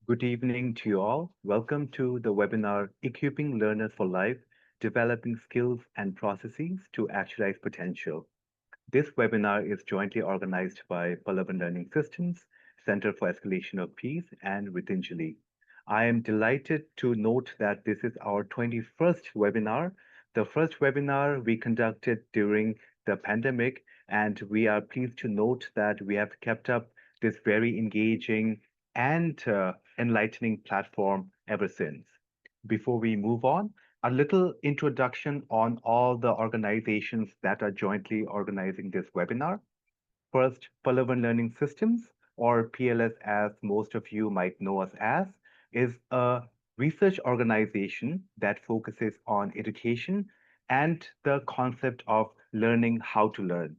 Good evening to you all. Welcome to the webinar Equipping Learners for Life, Developing Skills and Processes to Actualize Potential. This webinar is jointly organized by Pallavan Learning Systems, Center for Escalation of Peace, and Ritinjali. I am delighted to note that this is our 21st webinar, the first webinar we conducted during the pandemic, and we are pleased to note that we have kept up this very engaging and enlightening platform ever since. Before we move on, a little introduction on all the organizations that are jointly organizing this webinar. First, Pallavan Learning Systems, or PLS as most of you might know us as, is a research organization that focuses on education and the concept of learning how to learn.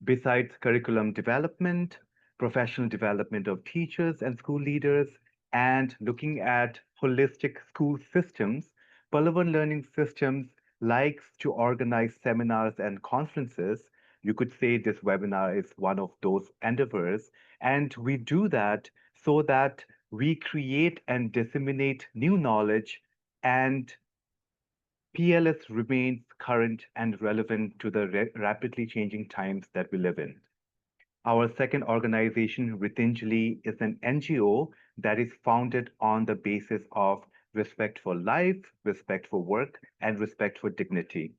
Besides curriculum development, professional development of teachers and school leaders, and looking at holistic school systems, Pallavan Learning Systems likes to organize seminars and conferences. You could say this webinar is one of those endeavors, and we do that so that we create and disseminate new knowledge, and PLS remains current and relevant to the rapidly changing times that we live in. Our second organization, Ritinjali, is an NGO that is founded on the basis of respect for life, respect for work, and respect for dignity.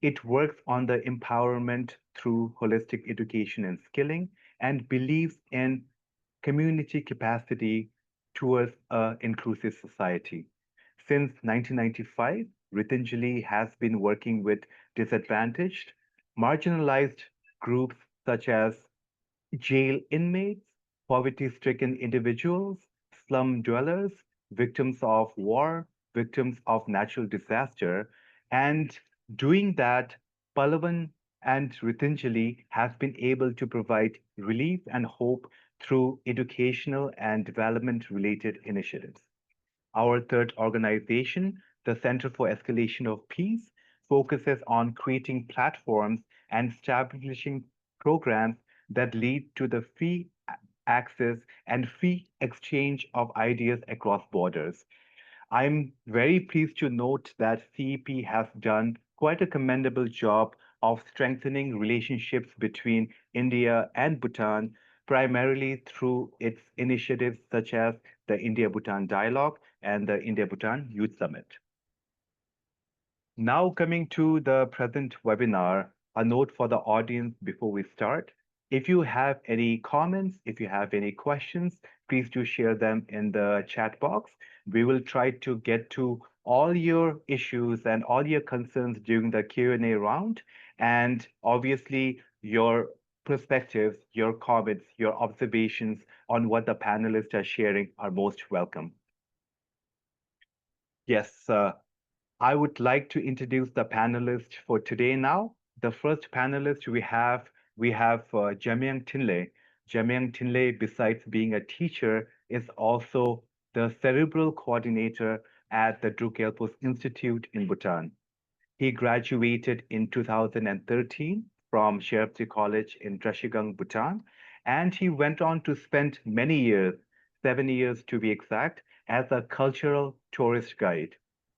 It works on the empowerment through holistic education and skilling and believes in community capacity towards an inclusive society. Since 1995, Ritinjali has been working with disadvantaged, marginalized groups such as jail inmates, poverty-stricken individuals, slum dwellers, victims of war, victims of natural disaster, and doing that, Pallavan and Ritinjali have been able to provide relief and hope through educational and development-related initiatives. Our third organization, the Center for Escalation of Peace, focuses on creating platforms and establishing programs that lead to the free access and free exchange of ideas across borders. I'm very pleased to note that CEP has done quite a commendable job of strengthening relationships between India and Bhutan, primarily through its initiatives such as the India Bhutan Dialogue and the India Bhutan Youth Summit. Now, coming to the present webinar, a note for the audience before we start. If you have any comments, if you have any questions, please do share them in the chat box. We will try to get to all your issues and all your concerns during the Q&A round. And obviously, your perspectives, your comments, your observations on what the panelists are sharing are most welcome. Yes, I would like to introduce the panelists for today now. The first panelist we have Jamyang Tinley. Jamyang Tinley, besides being a teacher, is also the cerebral coordinator at the Drukgyalpos Institute in Bhutan. He graduated in 2013 from Sherabji College in Trashigang, Bhutan, and he went on to spend many years, 7 years to be exact, as a cultural tourist guide.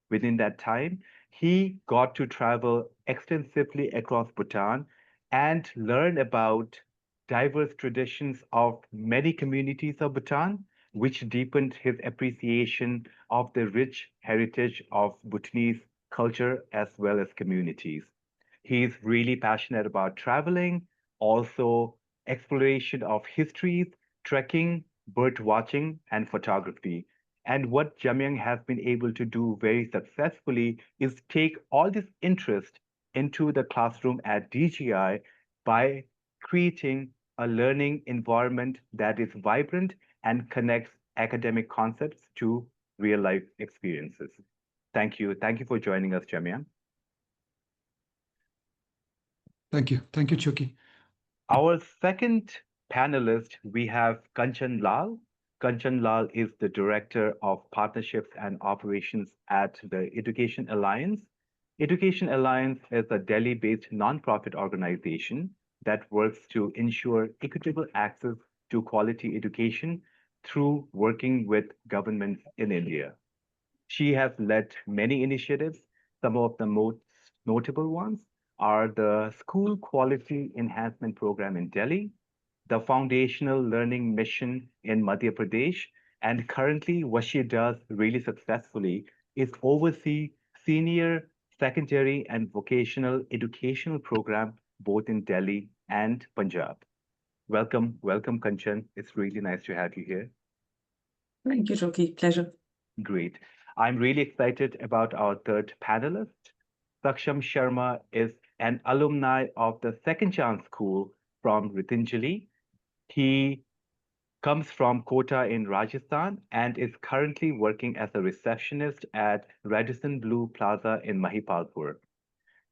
Within that time, he got to travel extensively across Bhutan and learn about diverse traditions of many communities of Bhutan, which deepened his appreciation of the rich heritage of Bhutanese culture as well as communities. He's really passionate about traveling, also exploration of histories, trekking, bird watching, and photography. And what Jamyang has been able to do very successfully is take all this interest into the classroom at DGI by creating a learning environment that is vibrant and connects academic concepts to real life experiences. Thank you. Thank you for joining us, Jamyang. Thank you. Thank you, Chuki. Our second panelist, we have Kanchan Lal. Kanchan Lal is the Director of Partnerships and Operations at the Education Alliance. Education Alliance is a Delhi-based nonprofit organization that works to ensure equitable access to quality education through working with governments in India. She has led many initiatives. Some of the most notable ones are the School Quality Enhancement Program in Delhi, the Foundational Learning Mission in Madhya Pradesh, and currently what she does really successfully is oversee senior secondary and vocational educational program both in Delhi and Punjab. Welcome, welcome, Kanchan. It's really nice to have you here. Thank you, Rocky. Pleasure. Great. I'm really excited about our third panelist. Saksham Sharma is an alumni of the Second Chance School from Ritinjali. He comes from Kota in Rajasthan and is currently working as a receptionist at Radisson Blue Plaza in Mahipalpur.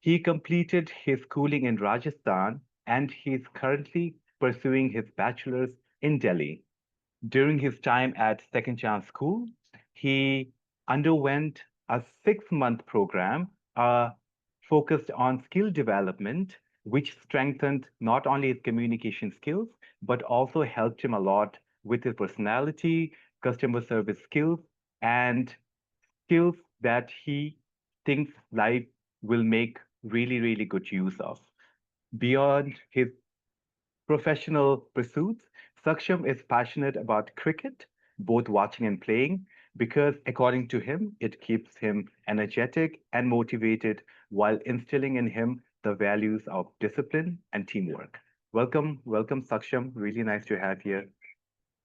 He completed his schooling in Rajasthan and he is currently pursuing his bachelor's in Delhi. During his time at Second Chance School, he underwent a 6 month program focused on skill development, which strengthened not only his communication skills, but also helped him a lot with his personality, customer service skills, and skills that he thinks life will make really, really good use of. Beyond his professional pursuits, Saksham is passionate about cricket, both watching and playing, because according to him, it keeps him energetic and motivated while instilling in him the values of discipline and teamwork. Welcome, welcome, Saksham. Really nice to have you.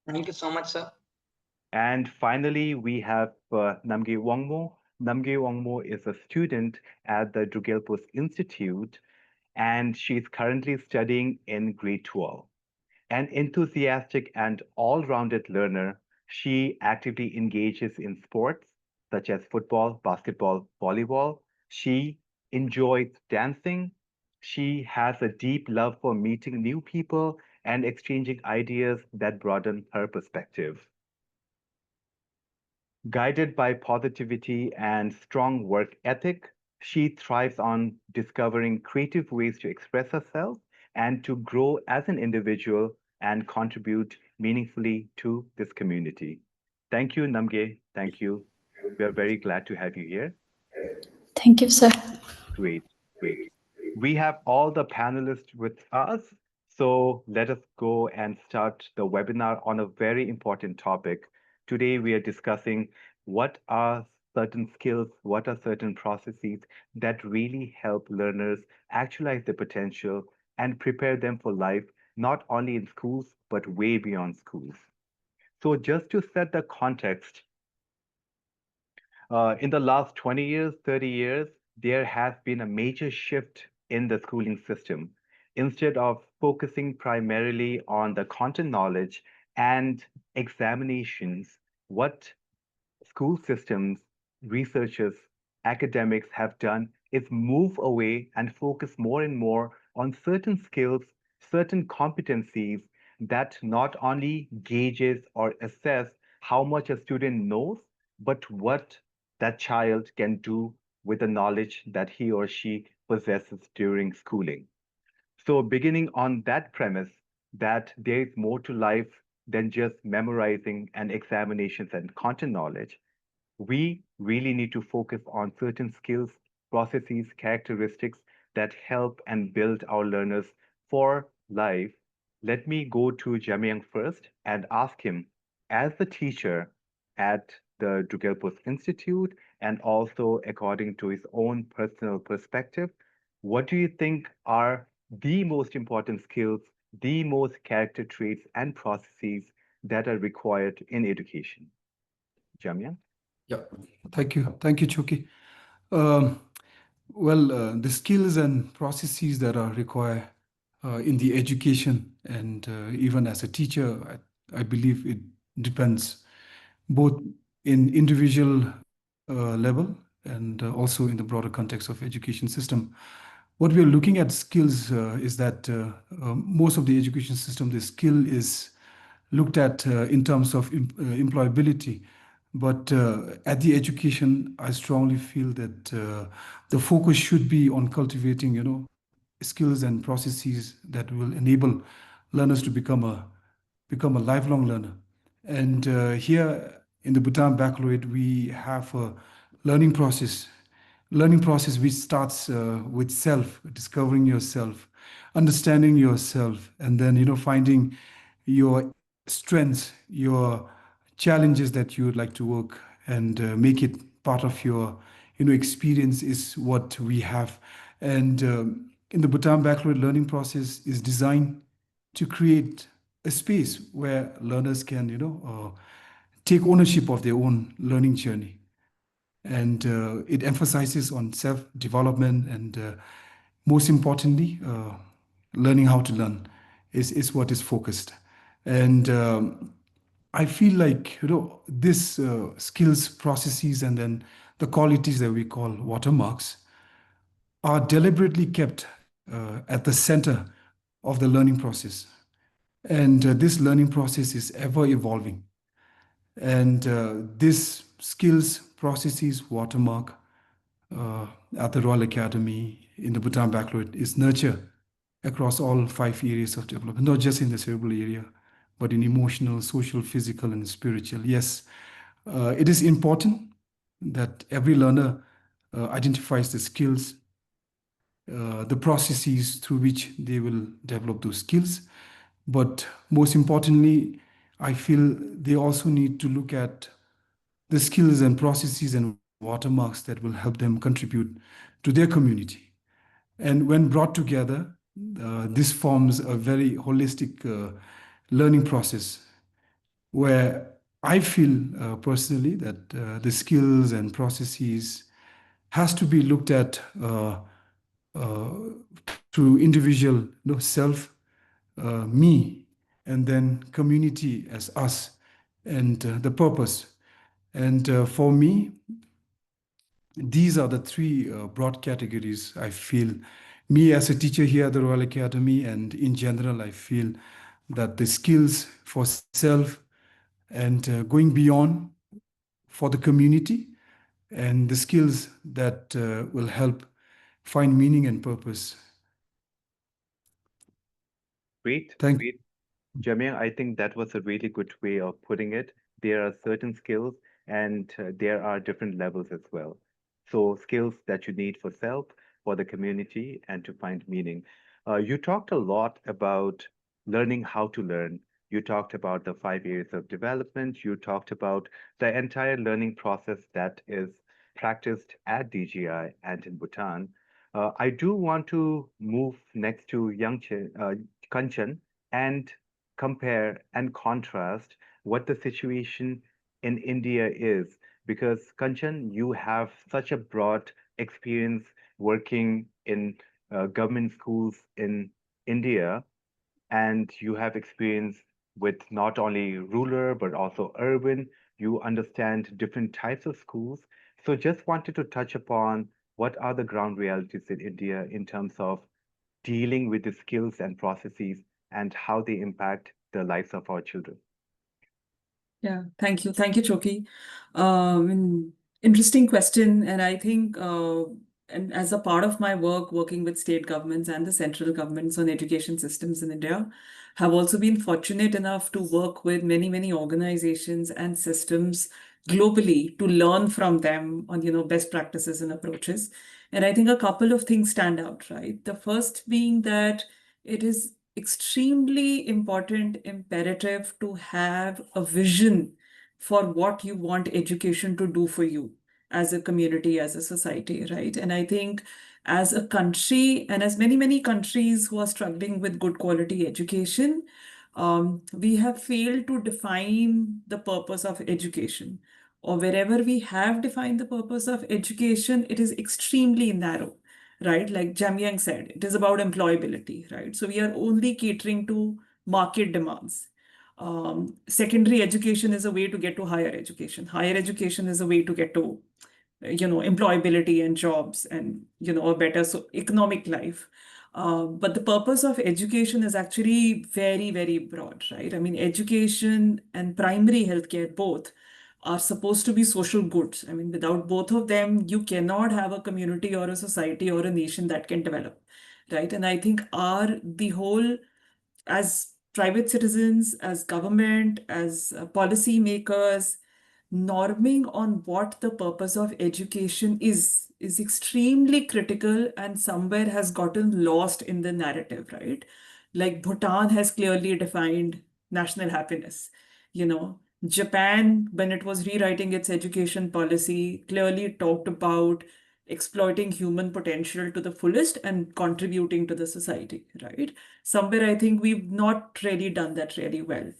Thank you so much, sir. And finally, we have Namge Wangmo. Namge Wangmo is a student at the Drugelpus Institute, and she's currently studying in grade 12. An enthusiastic and all rounded learner, she actively engages in sports such as football, basketball, volleyball. She enjoys dancing. She has a deep love for meeting new people and exchanging ideas that broaden her perspective. Guided by positivity and strong work ethic, she thrives on discovering creative ways to express herself and to grow as an individual and contribute meaningfully to this community. Thank you, Namge. Thank you. We are very glad to have you here. Thank you, sir. Great, great. We have all the panelists with us, so let us go and start the webinar on a very important topic. Today, we are discussing what are certain skills, what are certain processes that really help learners actualize their potential and prepare them for life, not only in schools, but way beyond schools. So, just to set the context, in the last 20 years, 30 years, there has been a major shift in the schooling system. Instead of focusing primarily on the content knowledge and examinations, what school systems, researchers, academics have done is move away and focus more and more on certain skills, certain competencies that not only gauges or assess how much a student knows, but what that child can do with the knowledge that he or she possesses during schooling. So, beginning on that premise that there is more to life than just memorizing and examinations and content knowledge, we really need to focus on certain skills, processes, characteristics that help and build our learners for life. Let me go to Jamyang first and ask him, as the teacher at the Drugelpus Institute, and also according to his own personal perspective, what do you think are the most important skills, the most character traits and processes that are required in education? Jamyang? Yeah, thank you. Thank you, Choki. Um, the skills and processes that are required in the education and even as a teacher, I believe it depends both in individual level and also in the broader context of education system. What we are looking at skills is that most of the education system, the skill is looked at in terms of employability. But at the education, I strongly feel that the focus should be on cultivating, skills and processes that will enable learners to become a lifelong learner. And here in the Bhutan Baccalaureate, we have a learning process, which starts with self, discovering yourself, understanding yourself, and then finding your strengths, your challenges that you would like to work and make it part of your experience is what we have. And in the Bhutan Baccalaureate learning process is designed to create a space where learners can take ownership of their own learning journey. And it emphasizes on self-development and most importantly, learning how to learn is what is focused. And I feel like this skills, processes, and then the qualities that we call watermarks are deliberately kept at the center of the learning process. And this learning process is ever evolving. And this skills, processes, watermark uh, at the Royal Academy in the Bhutan Baccalaureate is nurture across all 5 areas of development, not just in the cerebral area, but in emotional, social, physical, and spiritual. Yes, it is important that every learner identifies the skills, the processes through which they will develop those skills. But most importantly, I feel they also need to look at the skills and processes and watermarks that will help them contribute to their community. And when brought together, this forms a very holistic learning process where I feel personally that the skills and processes has to be looked at uh, through individual self, me, and then community as us, and the purpose. And for me, these are the three broad categories I feel. Me as a teacher here at the Royal Academy, and in general, I feel that the skills for self and going beyond for the community, and the skills that will help find meaning and purpose. Great. Thank you. Jamia, I think that was a really good way of putting it. There are certain skills and there are different levels as well. So, skills that you need for self, for the community, and to find meaning. You talked a lot about learning how to learn. You talked about the 5 areas of development. You talked about the entire learning process that is practiced at DGI and in Bhutan. I do want to move next to Kanchan and compare and contrast what the situation in India is. Because Kanchan, you have such a broad experience working in government schools in India, and you have experience with not only rural but also urban. You understand different types of schools. So just wanted to touch upon what are the ground realities in India in terms of dealing with the skills and processes and how they impact the lives of our children. Yeah, thank you. Thank you, Choki. Interesting question. And I think, and as a part of my work, working with state governments and the central governments on education systems in India, have also been fortunate enough to work with many, many organizations and systems globally to learn from them on, best practices and approaches. And I think a couple of things stand out, right? The first being that it is extremely important, imperative to have a vision for what you want education to do for you as a community, as a society, right? And I think as a country, and as many, many countries who are struggling with good quality education, we have failed to define the purpose of education. Or wherever we have defined the purpose of education, it is extremely narrow, right? Like Jamyang said, it is about employability, right? So we are only catering to market demands. Secondary education is a way to get to higher education. Higher education is a way to get to, employability and jobs and, a better economic life. But the purpose of education is actually very, very broad, right? I mean, education and primary healthcare both are supposed to be social goods. I mean, without both of them, you cannot have a community or a society or a nation that can develop, right? And I think the whole, as private citizens, as government, as policy makers, norming on what the purpose of education is extremely critical and somewhere has gotten lost in the narrative, right? Like Bhutan has clearly defined national happiness. You know, Japan, when it was rewriting its education policy, clearly talked about exploiting human potential to the fullest and contributing to the society, right? Somewhere I think we've not really done that really well.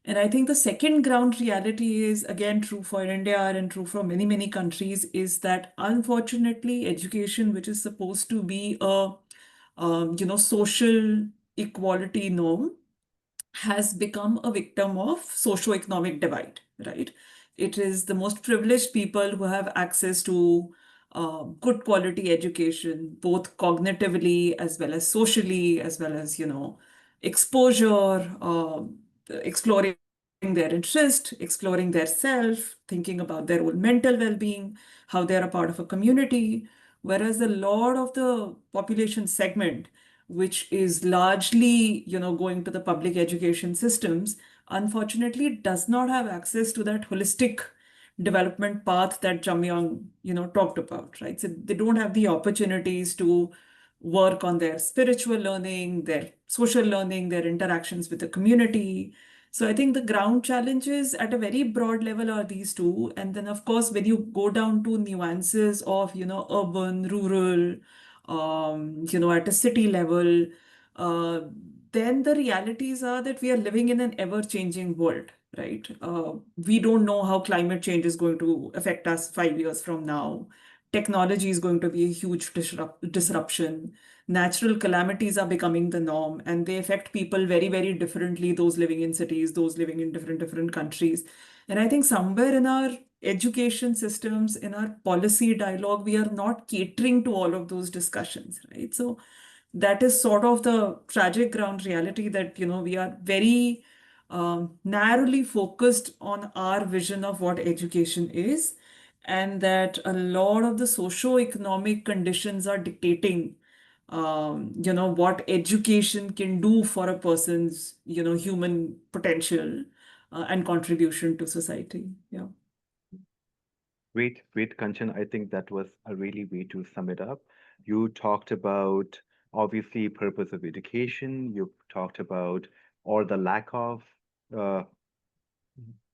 And I think the second ground reality is again true for India and true for many, many countries is that unfortunately education, which is supposed to be a social equality norm, has become a victim of socio-economic divide, right? It is the most privileged people who have access to good quality education, both cognitively as well as socially, as well as, exposure, exploring their interest, exploring their self, thinking about their own mental well-being, how they're a part of a community. Whereas a lot of the population segment which is largely, going to the public education systems, unfortunately does not have access to that holistic development path that Jamyang, talked about, right? So they don't have the opportunities to work on their spiritual learning, their social learning, their interactions with the community. So I think the ground challenges at a very broad level are these two. And then, of course, when you go down to nuances of, urban, rural, at a city level, uh, then the realities are that we are living in an ever-changing world, right? We don't know how climate change is going to affect us 5 years from now. Technology is going to be a huge disruption. Natural calamities are becoming the norm, and they affect people very, very differently, those living in cities, those living in different countries. And I think somewhere in our education systems, in our policy dialogue, we are not catering to all of those discussions, right? So that is sort of the tragic ground reality that, we are very narrowly focused on our vision of what education is, and that a lot of the socio-economic conditions are dictating, what education can do for a person's, human potential and contribution to society. Yeah. Great, great, Kanchan. I think that was a really way to sum it up. You talked about obviously purpose of education. You talked about or the lack of uh,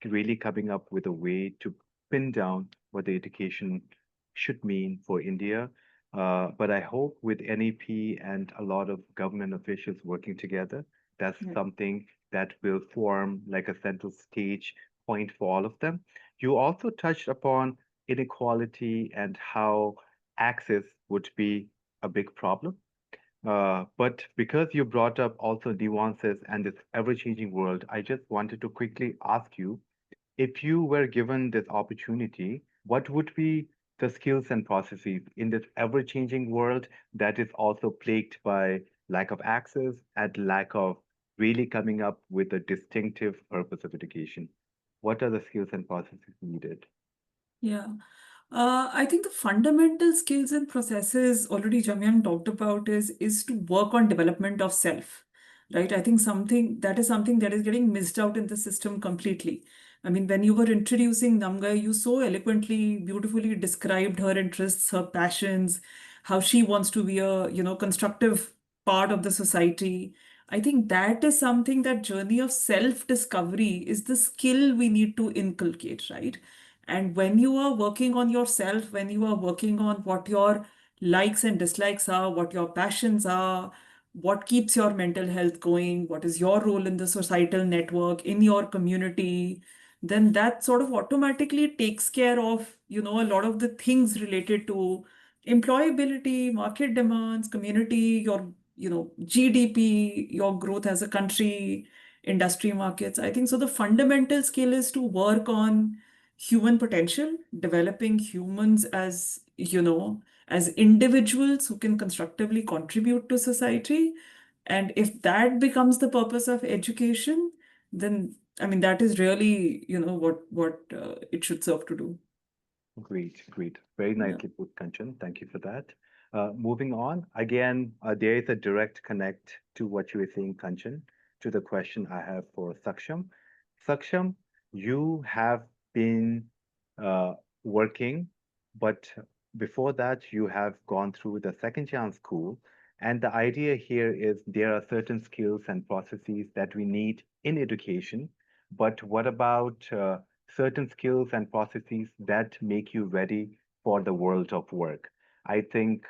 really coming up with a way to pin down what the education should mean for India. But I hope with NEP and a lot of government officials working together, that's Yeah. something that will form like a central stage point for all of them. You also touched upon inequality and how access would be a big problem. But because you brought up also nuances and this ever-changing world, I just wanted to quickly ask you if you were given this opportunity, what would be the skills and processes in this ever-changing world that is also plagued by lack of access and lack of really coming up with a distinctive purpose of education? What are the skills and processes needed? Yeah. I think the fundamental skills and processes already Jamyang talked about is to work on development of self, right? I think something that is getting missed out in the system completely. I mean, when you were introducing Namga, you so eloquently, beautifully described her interests, her passions, how she wants to be a, constructive part of the society. I think that is something, that journey of self-discovery is the skill we need to inculcate, right? And when you are working on yourself, when you are working on what your likes and dislikes are, what your passions are, what keeps your mental health going, what is your role in the societal network, in your community, then that sort of automatically takes care of, a lot of the things related to employability, market demands, community, your, GDP, your growth as a country, industry markets. I think so. The fundamental skill is to work on human potential, developing humans as, as individuals who can constructively contribute to society. And if that becomes the purpose of education, then I mean that is really, what it should serve to do. Great, great. Very Yeah. nicely put, Kanchan. Thank you for that. Moving on, again, there is a direct connect to what you were saying, Kanchan. to the question I have for Saksham. Saksham, you have been uh, working, but before that, you have gone through the second chance school. And the idea here is there are certain skills and processes that we need in education. But what about certain skills and processes that make you ready for the world of work? I think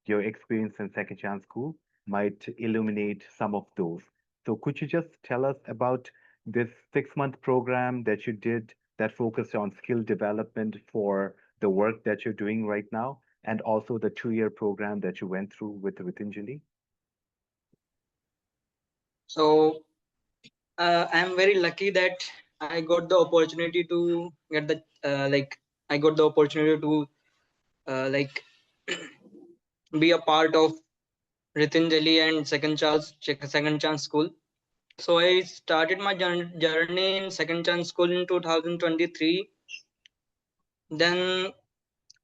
your experience in second chance school might illuminate some of those. So, could you just tell us about this 6 month program that you did that focused on skill development for the work that you're doing right now, and also the 2 year program that you went through with Ritinjali? So I'm very lucky that I got the opportunity to get the I got the opportunity to like be a part of Ritinjali and Second Chance School. So I started my journey in Second Chance School in 2023. Then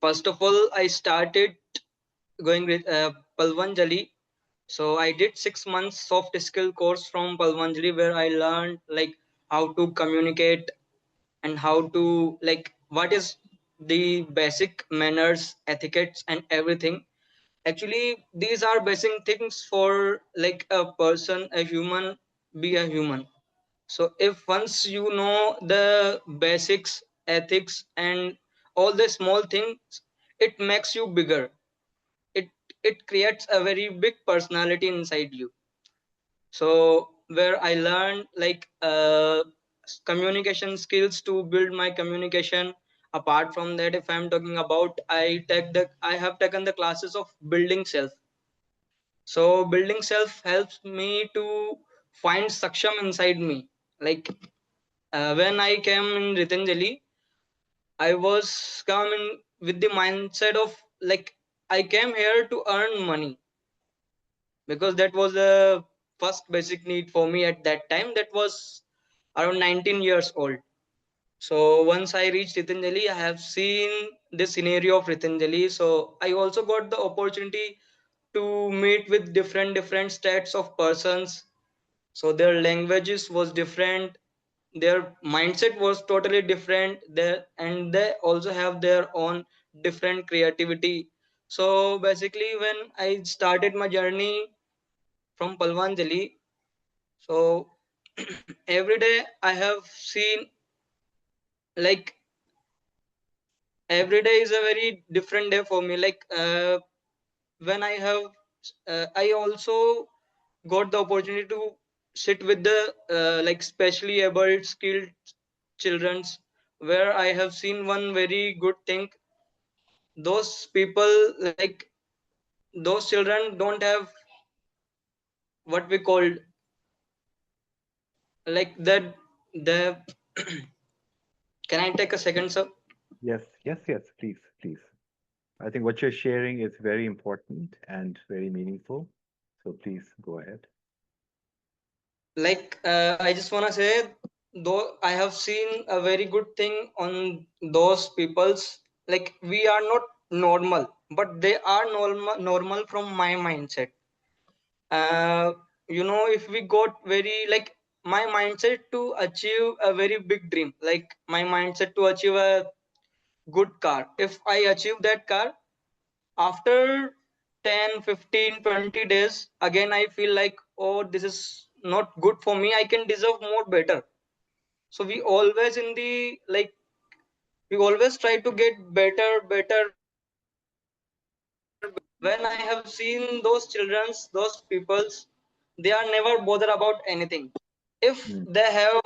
first of all, I started going with Palvanjali. So I did 6 months soft skill course from Palvanjali where I learned like how to communicate and how to like what is the basic manners, etiquettes, and everything. Actually, these are basic things for like a person, a human, be a human. So if once you know the basics, ethics, and all the small things, it makes you bigger. It it creates a very big personality inside you. So where I learned like communication skills to build my communication. Apart from that, if I'm talking about, I have taken the classes of building self. So building self helps me to find saksham inside me. Like when I came in Ritanjali, I was coming with the mindset of like I came here to earn money because that was the first basic need for me at that time. That was around 19 years old. So once I reached Ritanjali, I have seen the scenario of Ritanjali. So I also got the opportunity to meet with different stats of persons. So their languages was different, their mindset was totally different there, and they also have their own different creativity. So basically when I started my journey from Palwanjali, so every day I have seen like every day is a very different day for me. Like when I have I also got the opportunity to sit with the like specially able skilled children's, where I have seen one very good thing. Those people, like those children don't have what we called like that the can I take a second, sir? Yes, yes, yes, please, please. I think what you're sharing is very important and very meaningful. So please go ahead. Like I just want to say, though I have seen a very good thing on those people's, like we are not normal, but they are normal from my mindset. uh, if we got very like my mindset to achieve a very big dream, like my mindset to achieve a good car. If I achieve that car, after 10, 15, 20 days, again I feel like, oh, this is not good for me, I can deserve more better. So we always in the like we always try to get better, better, when I have seen those children's, those people's, they are never bother about anything. If Mm, they have,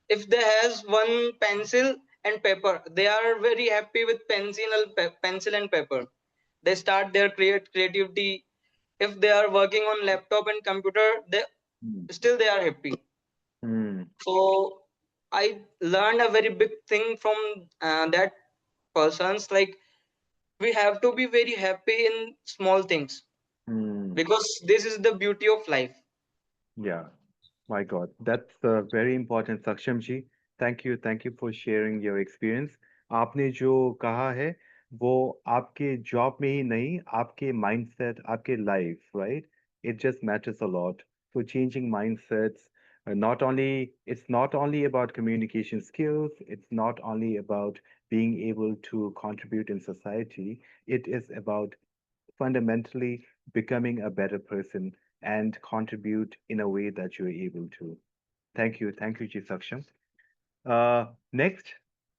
if they has one pencil and paper, they are very happy with pencil and paper. They start their creativity. If they are working on laptop and computer, they mm, still they are happy. mm, So I learned a very big thing from that persons. Like we have to be very happy in small things mm. because this is the beauty of life. Yeah, my God, that's very important, Saksham ji. Thank you for sharing your experience. आपने जो कहा है वो आपके job में ही नहीं, आपके mindset, आपके life, right? It just matters a lot. So changing mindsets, it's not only about communication skills, it's not only about being able to contribute in society, it is about fundamentally becoming a better person and contribute in a way that you're able to. Thank you, Ji Saksham. Next,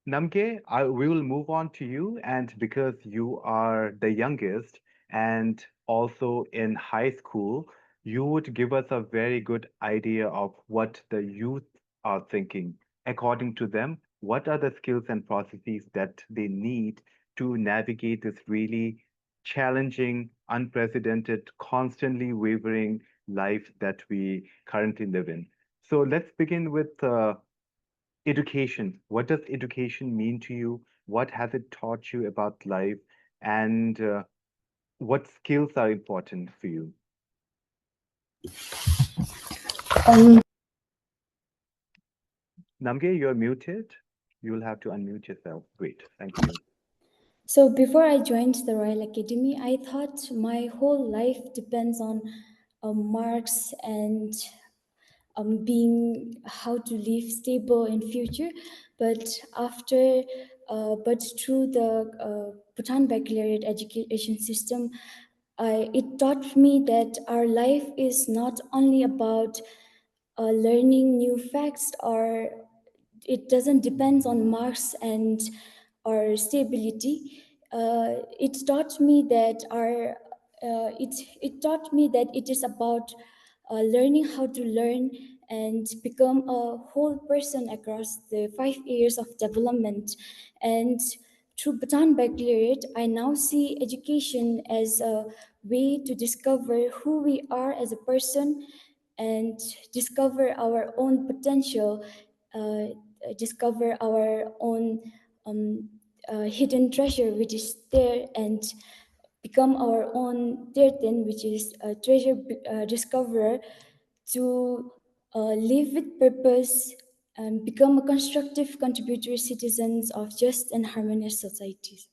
Namke, we will move on to you. And because you are the youngest and also in high school, you would give us a very good idea of what the youth are thinking. According to them, what are the skills and processes that they need to navigate this really challenging, unprecedented, constantly wavering life that we currently live in? So let's begin with education. What does education mean to you? What has it taught you about life? And what skills are important for you? Um, Namge, you're muted. You'll have to unmute yourself. Great. Thank you. so before I joined the Royal Academy, I thought my whole life depends on marks and being how to live stable in future. But but through the Bhutan baccalaureate education system, it taught me that our life is not only about learning new facts, or it doesn't depend on marks and or stability. It taught me that it taught me that it is about learning how to learn and become a whole person across the 5 years of development. And through Bhutan Baccalaureate, I now see education as a way to discover who we are as a person and discover our own potential, uh, discover our own hidden treasure which is there, and become our own Tirtan, which is a treasure discoverer, to live with purpose and become a constructive contributory citizens of just and harmonious societies.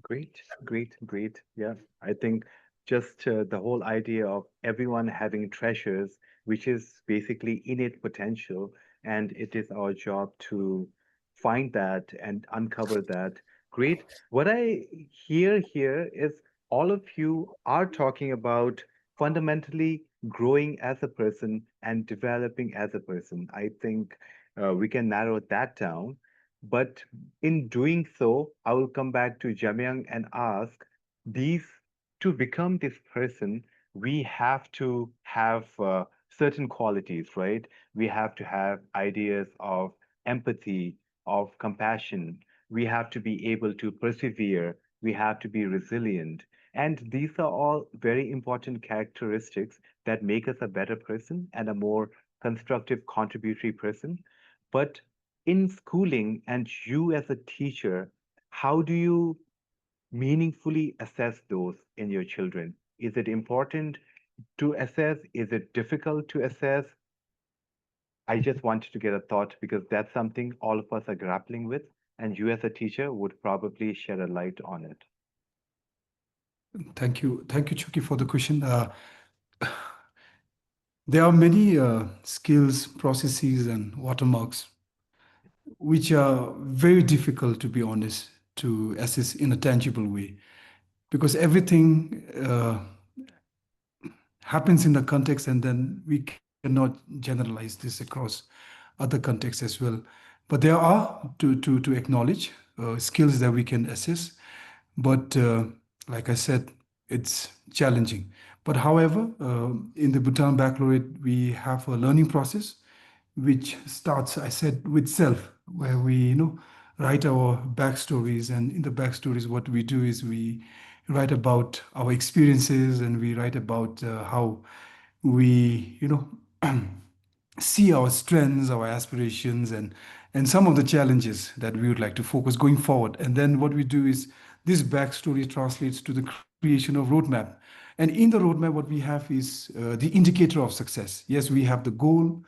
Great, great, great. Yeah, I think just the whole idea of everyone having treasures, which is basically innate potential, and it is our job to find that and uncover that. Great. What I hear here is all of you are talking about fundamentally growing as a person and developing as a person. I think we can narrow that down. But in doing so, I will come back to Jamyang and ask these to become this person, we have to have certain qualities, right? We have to have ideas of empathy, of compassion. We have to be able to persevere. We have to be resilient. And these are all very important characteristics that make us a better person and a more constructive, contributory person. But in schooling and you as a teacher, how do you meaningfully assess those in your children? Is it important to assess? Is it difficult to assess? I just wanted to get a thought because that's something all of us are grappling with, and you as a teacher would probably shed a light on it. Thank you, Chucky, for the question. There are many skills, processes, and watermarks which are very difficult, to be honest, to assess in a tangible way, because everything happens in the context, and then we cannot generalize this across other contexts as well. But there are, to acknowledge, skills that we can assess. But like I said, it's challenging. But however, in the Bhutan Baccalaureate, we have a learning process which starts, I said, with self, where we, write our backstories. And in the backstories, what we do is we write about our experiences, and we write about how we, see our strengths, our aspirations, and some of the challenges that we would like to focus going forward. And then what we do is this backstory translates to the creation of roadmap. And in the roadmap, what we have is the indicator of success. Yes, we have the goal,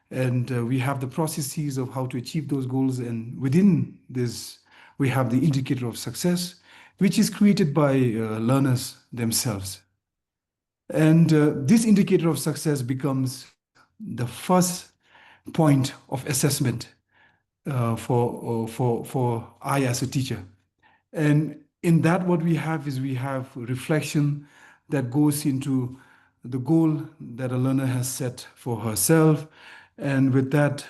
and we have the processes of how to achieve those goals. And within this, we have the indicator of success, which is created by learners themselves. And this indicator of success becomes the first point of assessment for I as a teacher. And in that, what we have is we have reflection that goes into the goal that a learner has set for herself. And with that,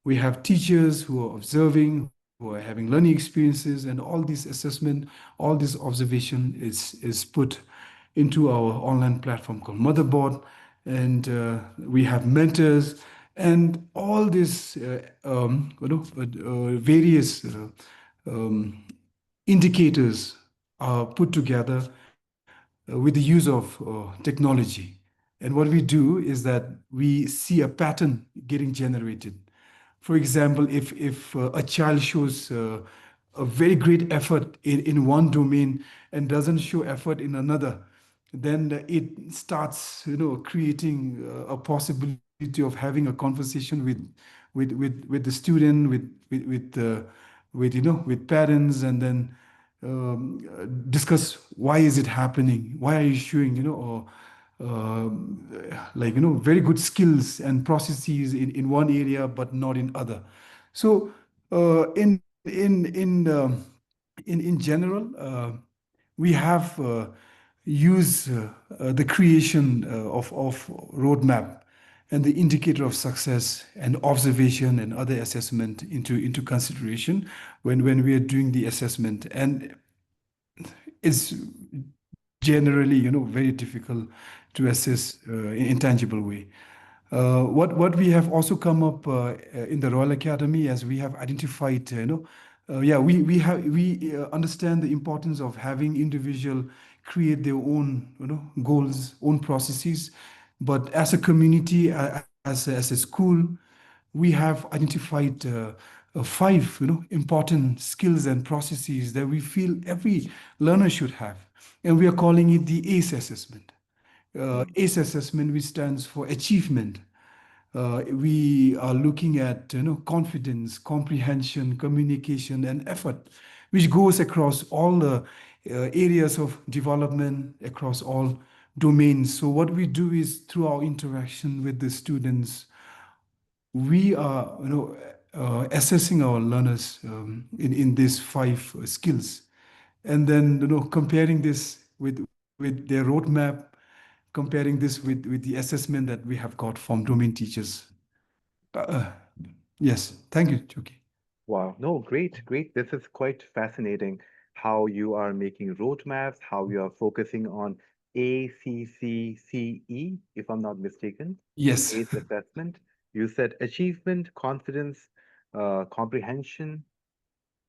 we have teachers who are observing, who are having learning experiences, and all this assessment, all this observation is put into our online platform called Motherboard. And we have mentors and all these various um, indicators are put together with the use of technology. And what we do is that we see a pattern getting generated. For example, if a child shows a very great effort in one domain and doesn't show effort in another, then it starts, creating a possibility of having a conversation with the student, with parents, and then discuss why is it happening, why are you showing, or very good skills and processes in one area but not in other. So in general, we have used the creation of roadmap and the indicator of success and observation and other assessment into consideration when we are doing the assessment. And it's generally, very difficult to assess in tangible way. What we have also come up in the Royal Academy, as we have identified, we understand the importance of having individual create their own, goals, own processes. But as a community, as a school, we have identified five, important skills and processes that we feel every learner should have, and we are calling it the ACE assessment. ACE assessment, which stands for achievement. We are looking at confidence, comprehension, communication, and effort, which goes across all the areas of development, across all domains. So what we do is through our interaction with the students, we are assessing our learners in these five skills, and then comparing this with their roadmap, comparing this with the assessment that we have got from domain teachers. uh, yes, thank you, Chuki. Wow. No, great, great. This is quite fascinating how you are making roadmaps, how you are focusing on ACCCE, if I'm not mistaken, the Yes. ACE assessment. You said achievement, confidence, comprehension,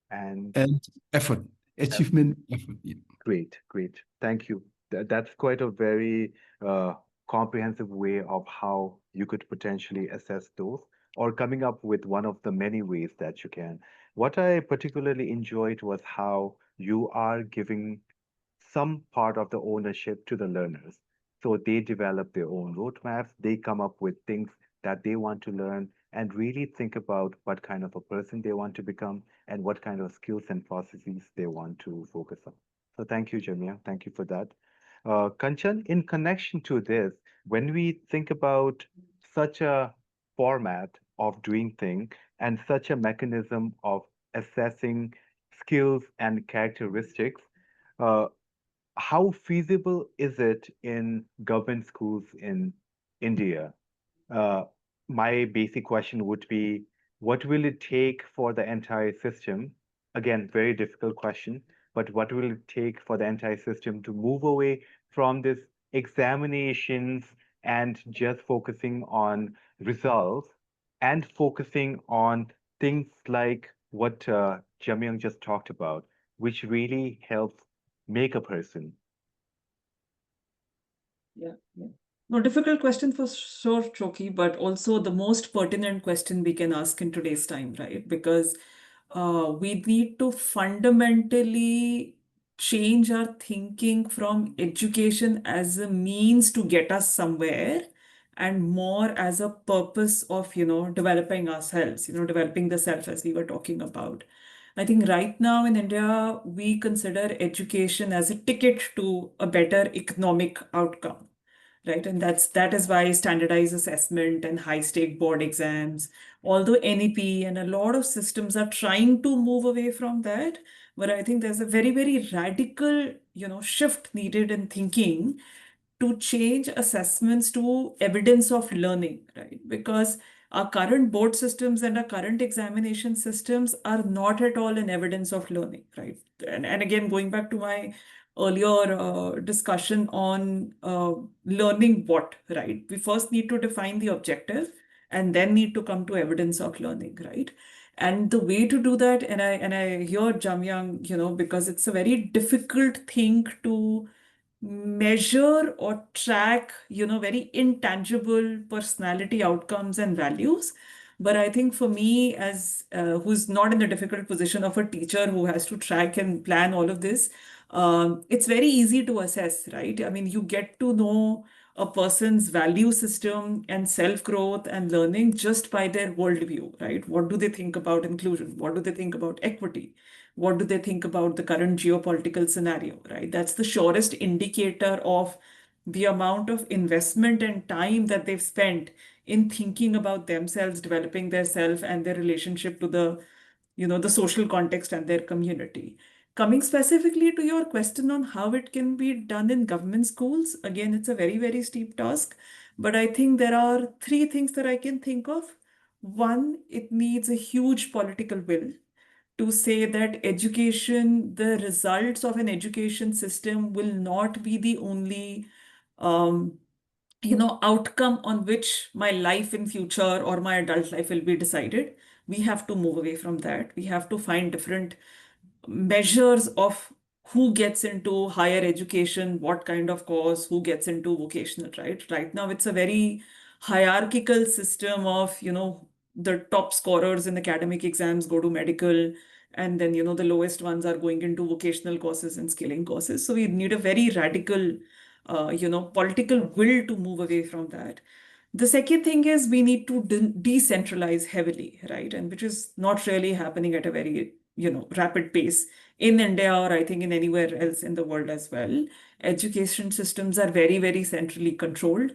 and And effort, achievement, effort. Yeah. great, great. Thank you. That's quite a very uh, comprehensive way of how you could potentially assess those, or coming up with one of the many ways that you can. What I particularly enjoyed was how you are giving some part of the ownership to the learners. So they develop their own roadmaps, they come up with things that they want to learn, and really think about what kind of a person they want to become and what kind of skills and processes they want to focus on. So thank you, Jamia. Thank you for that. Kanchan, in connection to this, when we think about such a format of doing things and such a mechanism of assessing skills and characteristics, uh, how feasible is it in government schools in India? Uh, my basic question would be, what will it take for the entire system? Again, very difficult question, but what will it take for the entire system to move away from this examinations and just focusing on results and focusing on things like what Jamyang just talked about, which really helps make a person? Yeah, yeah. No, difficult question for sure, Choki, but also the most pertinent question we can ask in today's time, right? Because we need to fundamentally change our thinking from education as a means to get us somewhere and more as a purpose of, developing ourselves, developing the self as we were talking about. I think right now in India, we consider education as a ticket to a better economic outcome. right? And that is why standardized assessment and high-stake board exams, although NEP and a lot of systems are trying to move away from that, but I think there's a very, very radical, shift needed in thinking to change assessments to evidence of learning, right? Because our current board systems and our current examination systems are not at all an evidence of learning, right? And again, going back to my earlier discussion on learning what, right? We first need to define the objective and then need to come to evidence of learning, right? And the way to do that, and I hear Jamyang, because it's a very difficult thing to measure or track, very intangible personality outcomes and values. But I think for me, as who's not in the difficult position of a teacher who has to track and plan all of this, it's very easy to assess, right? I mean, you get to know a person's value system and self-growth and learning just by their worldview, right? What do they think about inclusion? What do they think about equity? What do they think about the current geopolitical scenario, right? That's the surest indicator of the amount of investment and time that they've spent in thinking about themselves, developing their self and their relationship to the social context and their community. Coming specifically to your question on how it can be done in government schools, again, it's a very, very steep task, but I think there are three things that I can think of. One, it needs a huge political will to say that education, the results of an education system will not be the only um, outcome on which my life in future or my adult life will be decided. We have to move away from that. We have to find different measures of who gets into higher education, what kind of course, who gets into vocational, right? Right now, it's a very hierarchical system of, the top scorers in academic exams go to medical, and then, the lowest ones are going into vocational courses and skilling courses. So we need a very radical, political will to move away from that. The second thing is we need to decentralize heavily, right? And which is not really happening at a very, rapid pace in India or I think in anywhere else in the world as well. Education systems are very, very centrally controlled,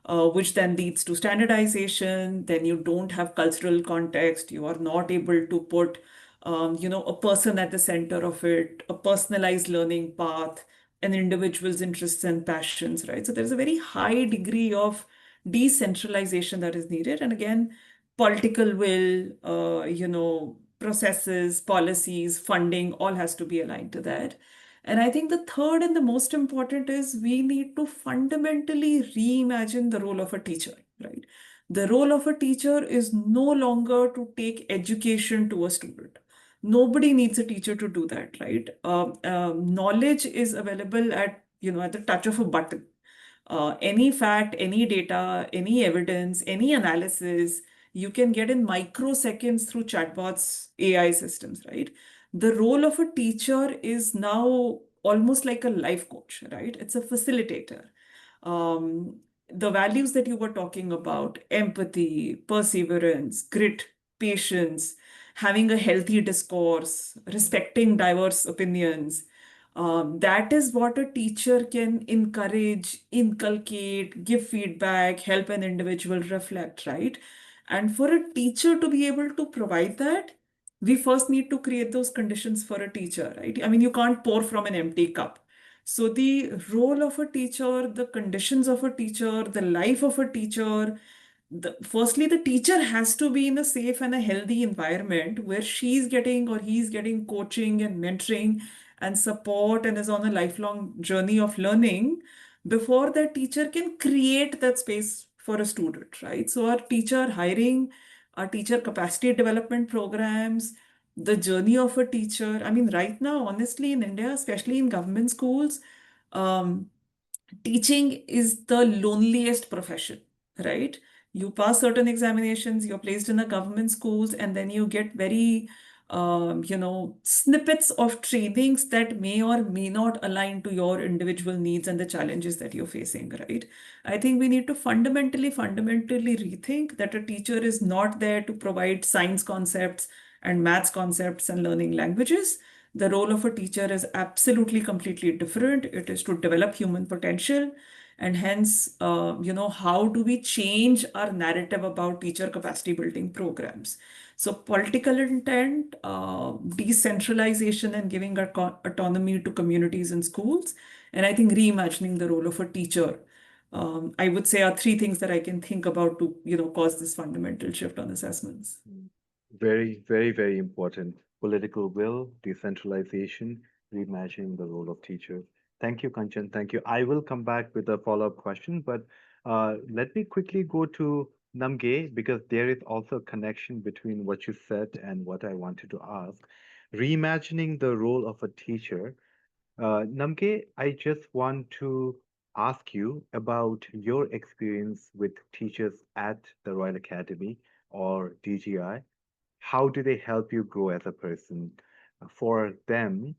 which then leads to standardization. Then you don't have cultural context. You are not able to put, a person at the center of it, a personalized learning path, an individual's interests and passions, right? So there's a very high degree of decentralization that is needed. And again, political will, processes, policies, funding, all has to be aligned to that. And I think the third and the most important is we need to fundamentally reimagine the role of a teacher, right? The role of a teacher is no longer to take education to a student. Nobody needs a teacher to do that, right? Knowledge is available at the touch of a button. Any fact, any data, any evidence, any analysis, you can get in microseconds through chatbots, AI systems, right? The role of a teacher is now almost like a life coach, right? It's a facilitator. Um, the values that you were talking about, empathy, perseverance, grit, patience, having a healthy discourse, respecting diverse opinions, that is what a teacher can encourage, inculcate, give feedback, help an individual reflect, right? And for a teacher to be able to provide that, we first need to create those conditions for a teacher, right? I mean, you can't pour from an empty cup. So the role of a teacher, the conditions of a teacher, the life of a teacher, firstly, the teacher has to be in a safe and a healthy environment where she's getting or he's getting coaching and mentoring and support and is on a lifelong journey of learning before that teacher can create that space for a student, right? So our teacher hiring, our teacher capacity development programs, the journey of a teacher. I mean, right now, honestly, in India, especially in government schools, um, teaching is the loneliest profession, right? You pass certain examinations, you're placed in a government schools, and then you get very, snippets of trainings that may or may not align to your individual needs and the challenges that you're facing, right? I think we need to fundamentally rethink that a teacher is not there to provide science concepts and maths concepts and learning languages. The role of a teacher is absolutely completely different. It is to develop human potential. And hence, how do we change our narrative about teacher capacity building programs? So political intent, decentralization and giving autonomy to communities and schools, and I think reimagining the role of a teacher, I would say, are three things that I can think about to, cause this fundamental shift on assessments. Very, very, very important. Political will, decentralization, reimagining the role of teachers. Thank you, Kanchan. Thank you. I will come back with a follow-up question, but let me quickly go to Namge because there is also a connection between what you said and what I wanted to ask. Reimagining the role of a teacher. Namge, I just want to ask you about your experience with teachers at the Royal Academy or DGI. How do they help you grow as a person? For them,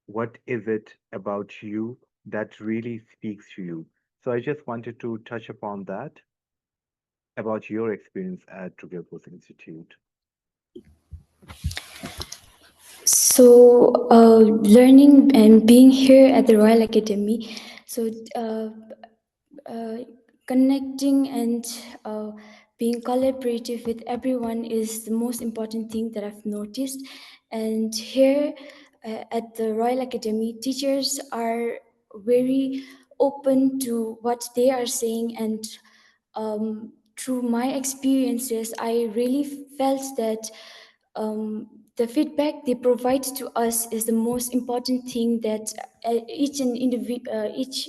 what is it about you that really speaks to you? So I just wanted to touch upon that about your experience at Trugil Bose Institute. So, learning and being here at the Royal Academy, so uh, connecting and being collaborative with everyone is the most important thing that I've noticed. And here at the Royal Academy, teachers are very open to what they are saying, and through my experiences, I really felt that the feedback they provide to us is the most important thing that each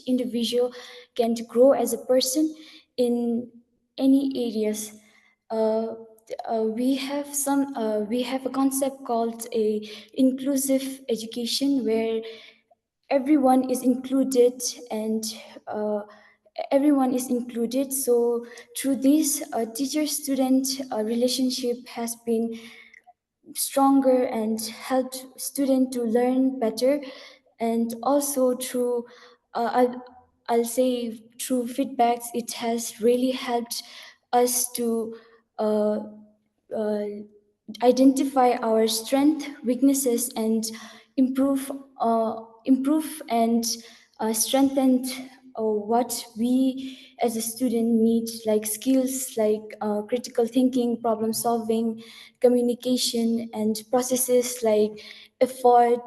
individual can grow as a person in any areas. Uh, we have a concept called a inclusive education where everyone is included, and uh, everyone is included. So through this, teacher student relationship has been stronger and helped student to learn better. And also through I'll say through feedbacks, it has really helped us to uh, uh, identify our strength, weaknesses, and improve improve and strengthen what we as a student need, like skills like critical thinking, problem solving, communication, and processes like effort,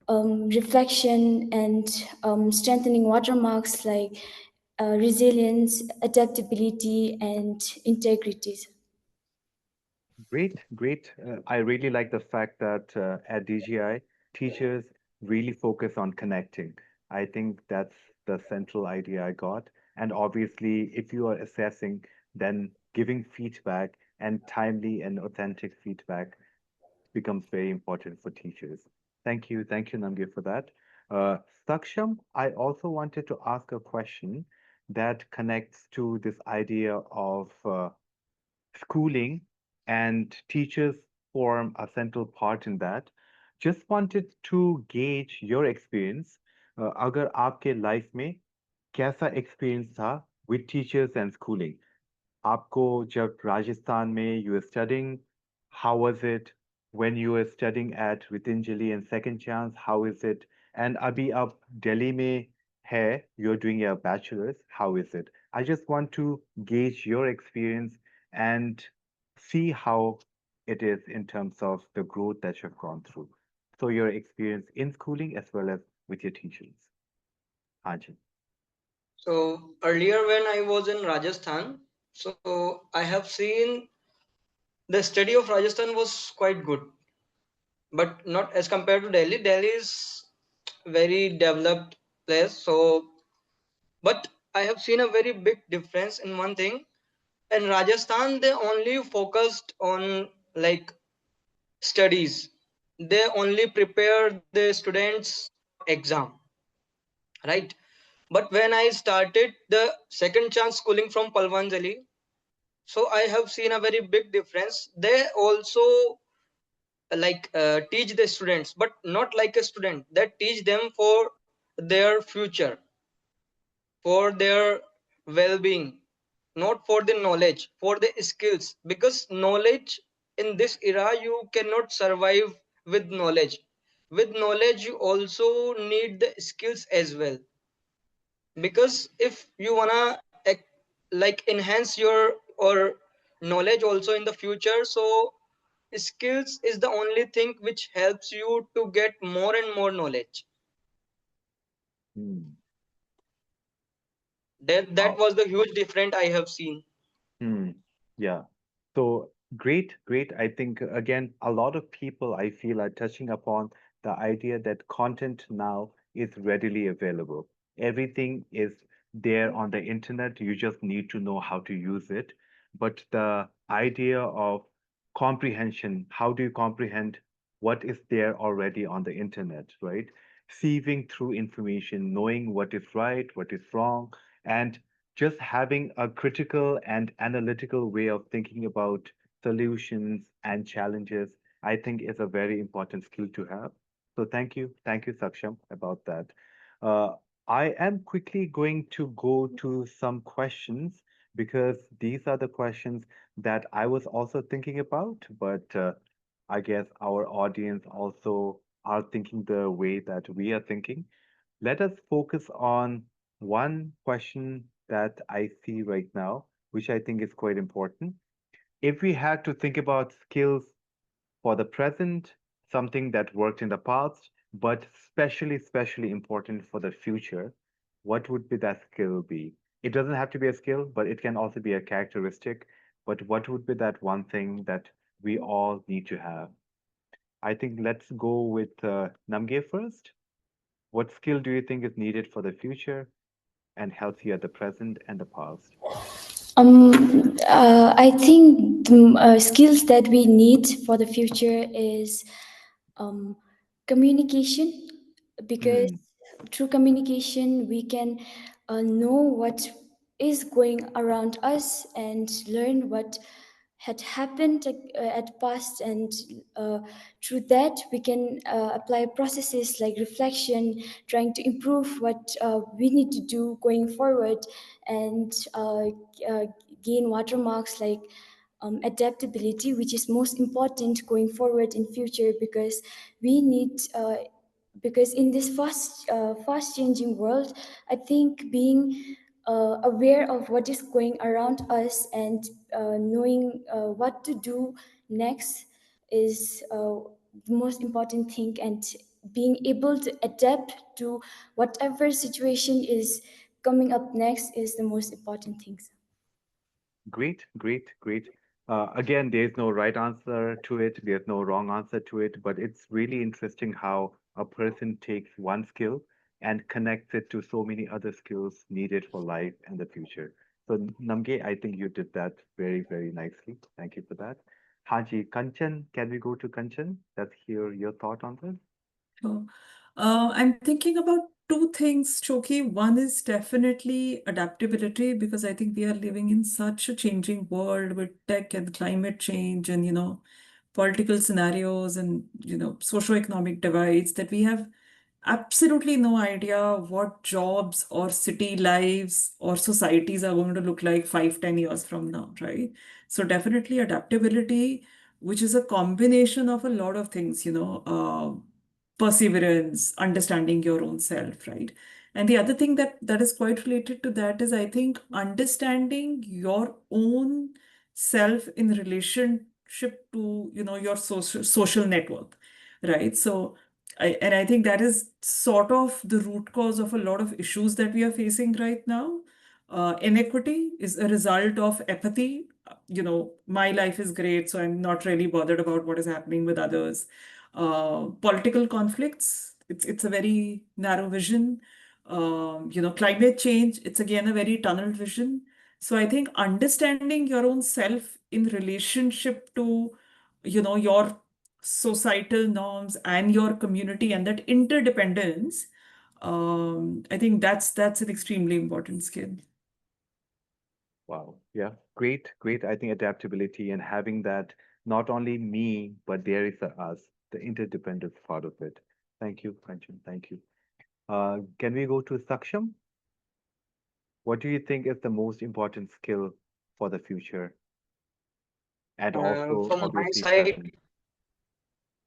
reflection, and strengthening watermarks like resilience, adaptability, and integrity. Great, great. I really like the fact that at DGI, teachers really focus on connecting. I think that's the central idea I got. And obviously, if you are assessing, then giving feedback and timely and authentic feedback becomes very important for teachers. Thank you, Namgir, for that. Saksham, I also wanted to ask a question that connects to this idea of schooling and teachers form a central part in that. Just wanted to gauge your experience. अगर आपके life में कैसा experience था with teachers and schooling? आपको जब राजस्थान में you were studying, how was it? When you were studying at Ritinjali and Second Chance, how is it? And अभी आप दिल्ली में है, you're doing your bachelor's, how is it? I just want to gauge your experience and see how it is in terms of the growth that you've gone through. So your experience in schooling as well as with your teachers. Ajay. So earlier when I was in Rajasthan, so I have seen the study of Rajasthan was quite good, but not as compared to Delhi. Delhi is very developed place. So, but I have seen a very big difference in one thing. In Rajasthan, they only focused on like studies. They only prepare the students for exam, right? But when I started the second chance schooling from Palwanjali, so I have seen a very big difference. They also teach the students, but not like a student. They teach them for their future, for their well-being, not for the knowledge, for the skills. Because knowledge in this era, you cannot survive with knowledge. With knowledge, you also need the skills as well. because if you wanna like enhance your or knowledge also in the future, so skills is the only thing which helps you to get more and more knowledge. Hmm. That Wow. was the huge difference I have seen. Hmm. Yeah. So great, great. I think again, a lot of people I feel are touching upon the idea that content now is readily available. Everything is there on the internet. You just need to know how to use it. But the idea of comprehension, how do you comprehend what is there already on the internet, right? Sieving through information, knowing what is right, what is wrong, and just having a critical and analytical way of thinking about solutions and challenges, I think is a very important skill to have. So thank you, Saksham, about that. Uh, I am quickly going to go to some questions because these are the questions that I was also thinking about, but I guess our audience also are thinking the way that we are thinking. Let us focus on one question that I see right now, which I think is quite important. If we had to think about skills for the present, something that worked in the past, but especially important for the future, what would be that skill be? It doesn't have to be a skill, but it can also be a characteristic. But what would be that one thing that we all need to have? I think let's go with Namge first. What skill do you think is needed for the future and healthier the present and the past? I think the skills that we need for the future is um, communication, because Hmm. through communication we can know what is going around us and learn what had happened at past, and through that we can apply processes like reflection, trying to improve what we need to do going forward, and uh, gain watermarks like adaptability, which is most important going forward in future, because we need because in this fast changing world, I think being aware of what is going around us and knowing what to do next is the most important thing, and being able to adapt to whatever situation is coming up next is the most important thing. Great, great, great. Again, there's no right answer to it, there's no wrong answer to it, but it's really interesting how a person takes one skill and connects it to so many other skills needed for life and the future. So, Namge, I think you did that very, very nicely. Thank you for that. Haji, Kanchan, can we go to Kanchan? Let's hear your thought on this. So, I'm thinking about two things, Choki. One is definitely adaptability, because I think we are living in such a changing world with tech and climate change and, political scenarios and, socioeconomic divides, that we have absolutely no idea what jobs or city lives or societies are going to look like 5, 10 years from now, right? So definitely adaptability, which is a combination of a lot of things, perseverance, understanding your own self, right? And the other thing that is quite related to that is, I think, understanding your own self in relationship to, your social network, right? So I think that is sort of the root cause of a lot of issues that we are facing right now. Inequity is a result of apathy. My life is great, so I'm not really bothered about what is happening with others. Political conflicts, it's a very narrow vision. Climate change, it's again a very tunnel vision. So I think understanding your own self in relationship to, your societal norms and your community and that interdependence, I think that's an extremely important skill. Wow. Yeah. Great, great. I think adaptability and having that not only me, but there is a us, the interdependence part of it. Thank you, Kanchan. Thank you. Can we go to Saksham? What do you think is the most important skill for the future and also From my obviously side, present?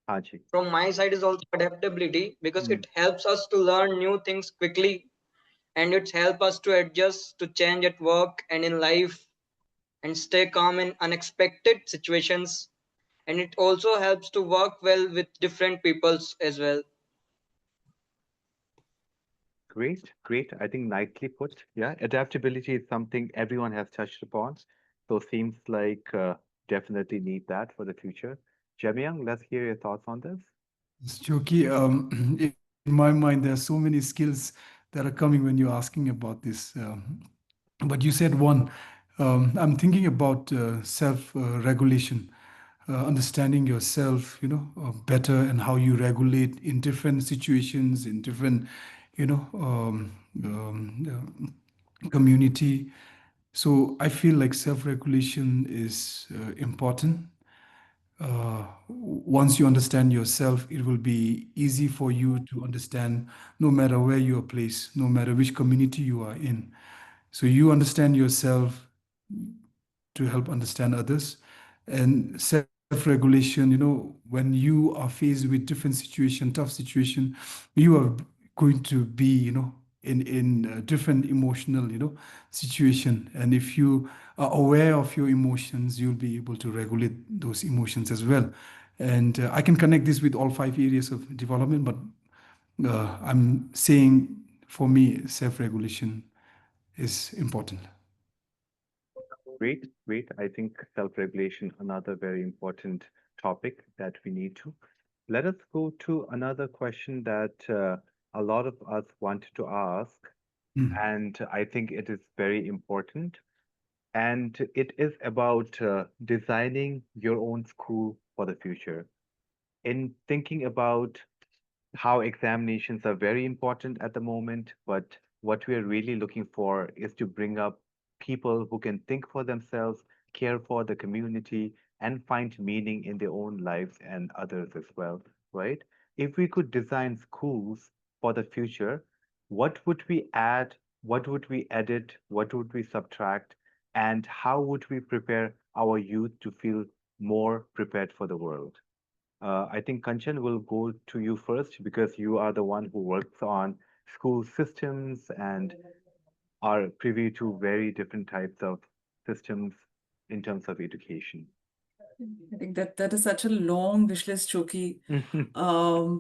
Haji. from my side is also adaptability, because Mm, it helps us to learn new things quickly and it's help us to adjust to change at work and in life and stay calm in unexpected situations, and it also helps to work well with different peoples as well. Great, great. I think nicely put. Yeah, adaptability is something everyone has touched upon. So seems like definitely need that for the future. Jemiang, let's hear your thoughts on this. It's Joki. In my mind, there are so many skills that are coming when you're asking about this. But you said one. I'm thinking about self-regulation, understanding yourself, better, and how you regulate in different situations, in different, community. So I feel like self-regulation is important. Once you understand yourself, it will be easy for you to understand no matter where you are placed, no matter which community you are in. So you understand yourself to help understand others. And self-regulation, when you are faced with different situation, tough situation, you are going to be, in a different emotional, situation. And if you are aware of your emotions, you'll be able to regulate those emotions as well. And I can connect this with all 5 areas of development, but I'm saying for me, self-regulation is important. Great, great. I think self-regulation, another very important topic that we need to. Let us go to another question that a lot of us wanted to ask, Mm. and I think it is very important. And it is about designing your own school for the future. In thinking about how examinations are very important at the moment, but what we are really looking for is to bring up people who can think for themselves, care for the community, and find meaning in their own lives and others as well, right? If we could design schools for the future, what would we add? What would we edit? What would we subtract? And how would we prepare our youth to feel more prepared for the world? I think Kanchan will go to you first because you are the one who works on school systems and are privy to very different types of systems in terms of education. I think that is such a long wish list, Choki.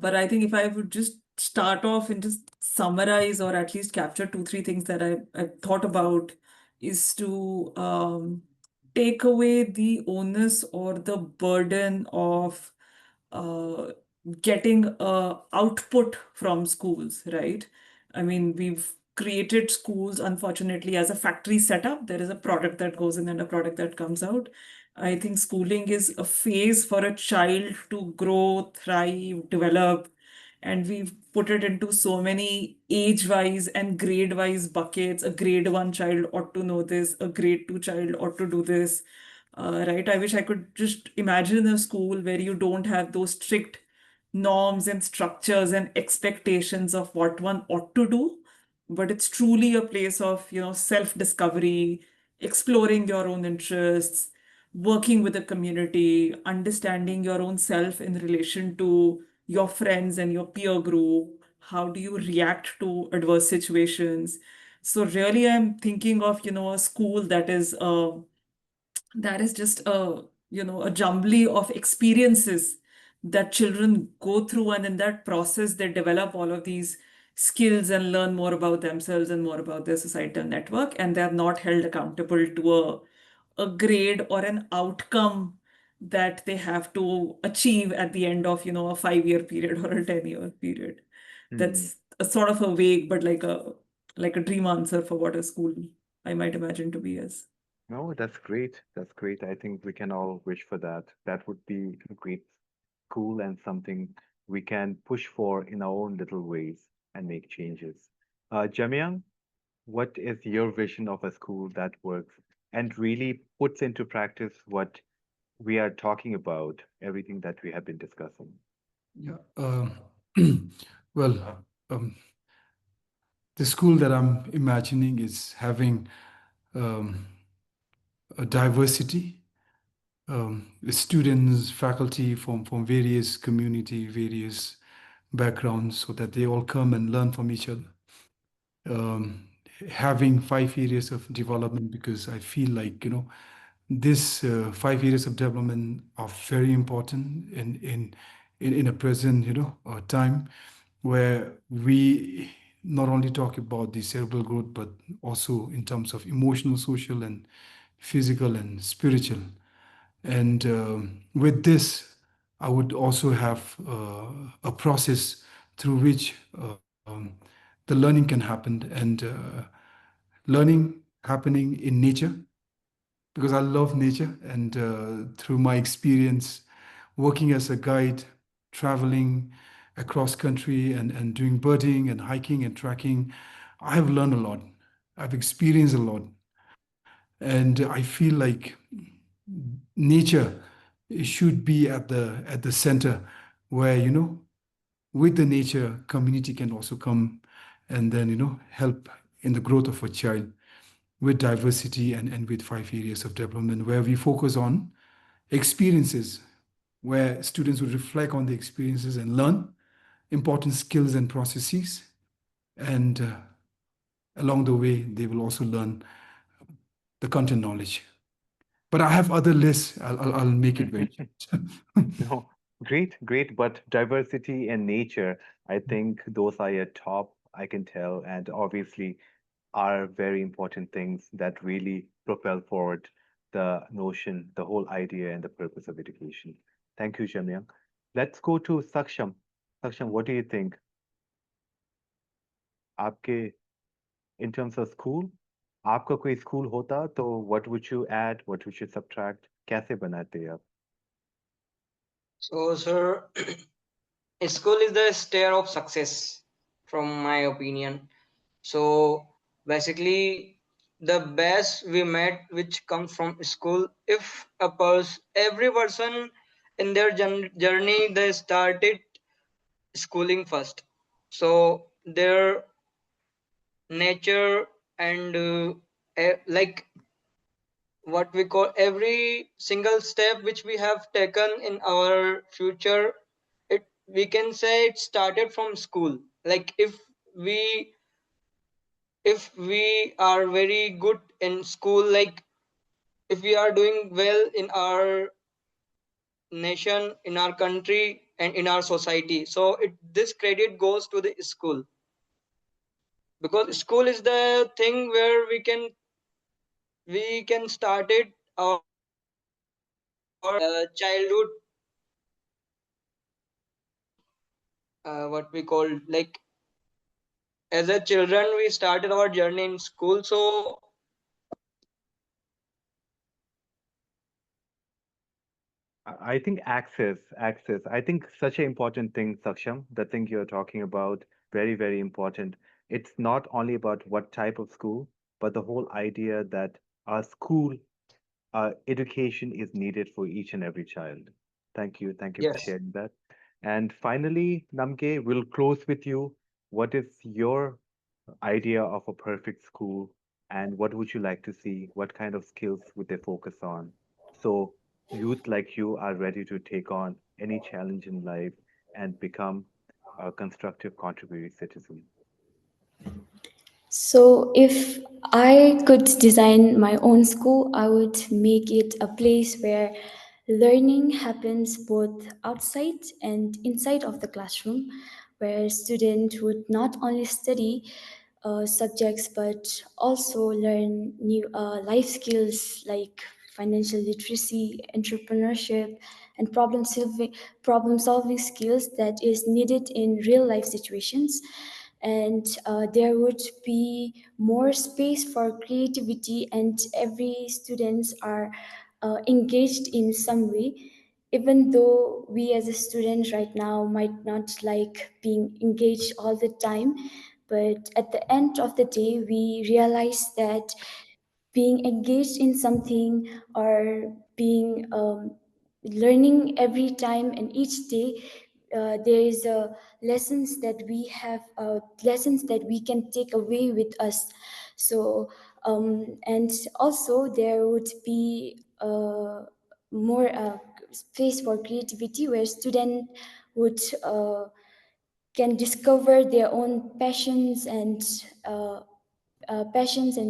But I think if I would just start off and just summarize or at least capture two, three things that I've thought about is to take away the onus or the burden of uh, getting output from schools, right? I mean, we've created schools, unfortunately, as a factory setup. There is a product that goes in and a product that comes out. I think schooling is a phase for a child to grow, thrive, develop, and we've put it into so many age-wise and grade-wise buckets. A grade one child ought to know this, a grade two child ought to do this. Right? I wish I could just imagine a school where you don't have those strict norms and structures and expectations of what one ought to do, but it's truly a place of, self-discovery, exploring your own interests, working with the community, understanding your own self in relation to your friends and your peer group. How do you react to adverse situations? So really, I'm thinking of, a school that is just a jumbly of experiences that children go through, and in that process they develop all of these skills and learn more about themselves and more about their societal network, and they're not held accountable to a grade or an outcome that they have to achieve at the end of a 5-year period or a 10-year period. Hmm. That's a sort of a vague but like a dream answer for what a school I might imagine to be as. No, that's great. That's great. I think we can all wish for that. That would be a great school and something we can push for in our own little ways and make changes. Jamiang, what is your vision of a school that works and really puts into practice what we are talking about, everything that we have been discussing? Yeah. Well, the school that I'm imagining is having um, a diversity, students, faculty from various community, various backgrounds, so that they all come and learn from each other. um, having 5 areas of development, because I feel like, this 5 areas of development are very important in a present, time where we not only talk about the cerebral growth, but also in terms of emotional, social, and physical and spiritual. And with this, I would also have a process through which the learning can happen, and learning happening in nature, because I love nature. And through my experience working as a guide, traveling across country, and doing birding and hiking and trekking, I have learned a lot. I've experienced a lot. And I feel like nature should be at the center, where, with the nature, community can also come and then, help in the growth of a child, with diversity and with 5 areas of development, where we focus on experiences, where students would reflect on the experiences and learn important skills and processes. And along the way, they will also learn the content knowledge. But I have other lists. I'll make it very short. No, great, great. But diversity and nature, I think those are your top, I can tell, and obviously are very important things that really propel forward the notion, the whole idea, and the purpose of education. Thank you, Jamyang. Let's go to Saksham. Saksham, what do you think? आपके in terms of school, आपका कोई school होता तो what would you add, what would you subtract, कैसे बनाते आप? So, sir, school is the stair of success, from my opinion. So, basically, the best we met which comes from school. If every person in their journey, they started schooling first. So, their nature and like what we call every single step which we have taken in our future, it we can say it started from school. Like we if we are very good in school, like if we are doing well in our nation, in our country, and in our society, so this credit goes to the school, because school is the thing where we can start it our childhood, what we call, like as a children we started our journey in school. So I think access. I think such an important thing, Saksham, the thing you're talking about, very, very important. It's not only about what type of school, but the whole idea that our school education is needed for each and every child. Thank you. Thank you for yes. sharing that. And finally, Namge, we'll close with you. What is your idea of a perfect school, and what would you like to see? What kind of skills would they focus on? So youth like you are ready to take on any challenge in life and become a constructive contributing citizen. So, if I could design my own school, I would make it a place where learning happens both outside and inside of the classroom, where students would not only study subjects but also learn new life skills like financial literacy, entrepreneurship, and problem solving skills that is needed in real life situations. And there would be more space for creativity, and every students are engaged in some way, even though we as a student right now might not like being engaged all the time. But at the end of the day, we realize that being engaged in something, or being learning every time and each day, there is lessons that we can take away with us. So and also there would be more space for creativity, where student would can discover their own passions and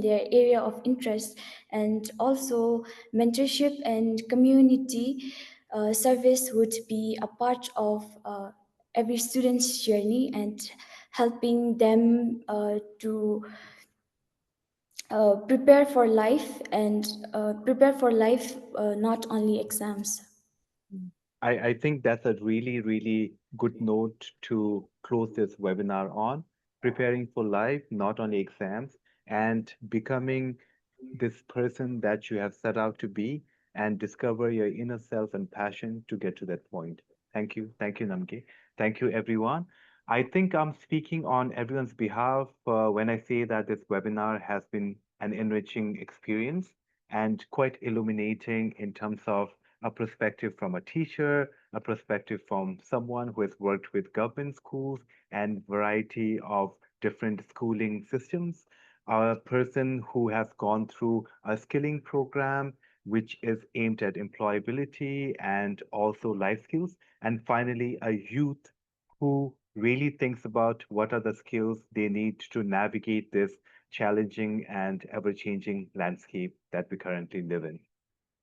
their area of interest, and also mentorship and community service would be a part of every student's journey, and helping them to prepare for life and not only exams. I think that's a really, really good note to close this webinar on. Preparing for life, not only exams, and becoming this person that you have set out to be and discover your inner self and passion to get to that point. Thank you. Thank you, Namke. Thank you, everyone. I think I'm speaking on everyone's behalf when I say that this webinar has been an enriching experience and quite illuminating in terms of a perspective from a teacher, a perspective from someone who has worked with government schools and variety of different schooling systems, a person who has gone through a skilling program which is aimed at employability and also life skills, and finally a youth who really thinks about what are the skills they need to navigate this challenging and ever-changing landscape that we currently live in.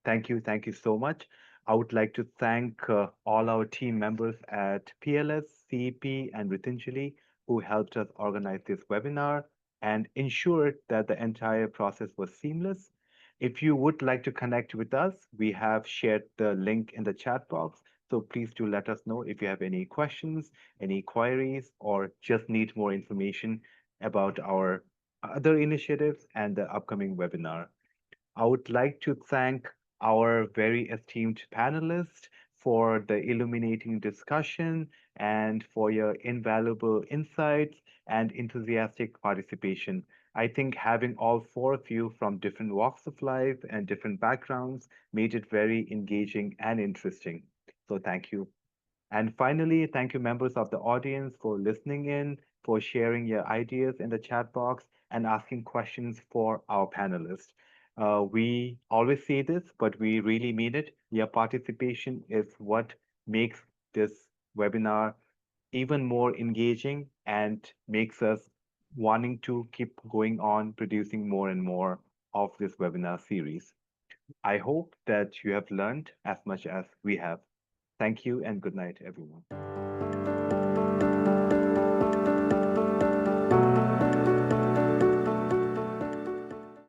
Thank you. Thank you so much. I would like to thank all our team members at PLS, CEP, and Ritinjali who helped us organize this webinar and ensured that the entire process was seamless. If you would like to connect with us, we have shared the link in the chat box. So please do let us know if you have any questions, any queries, or just need more information about our other initiatives and the upcoming webinar. I would like to thank our very esteemed panelists for the illuminating discussion and for your invaluable insights and enthusiastic participation. I think having all four of you from different walks of life and different backgrounds made it very engaging and interesting. So, thank you. And finally, thank you, members of the audience, for listening in, for sharing your ideas in the chat box, and asking questions for our panelists. We always say this, but we really mean it. Your participation is what makes this webinar even more engaging and makes us wanting to keep going on producing more and more of this webinar series. I hope that you have learned as much as we have. Thank you and good night, everyone.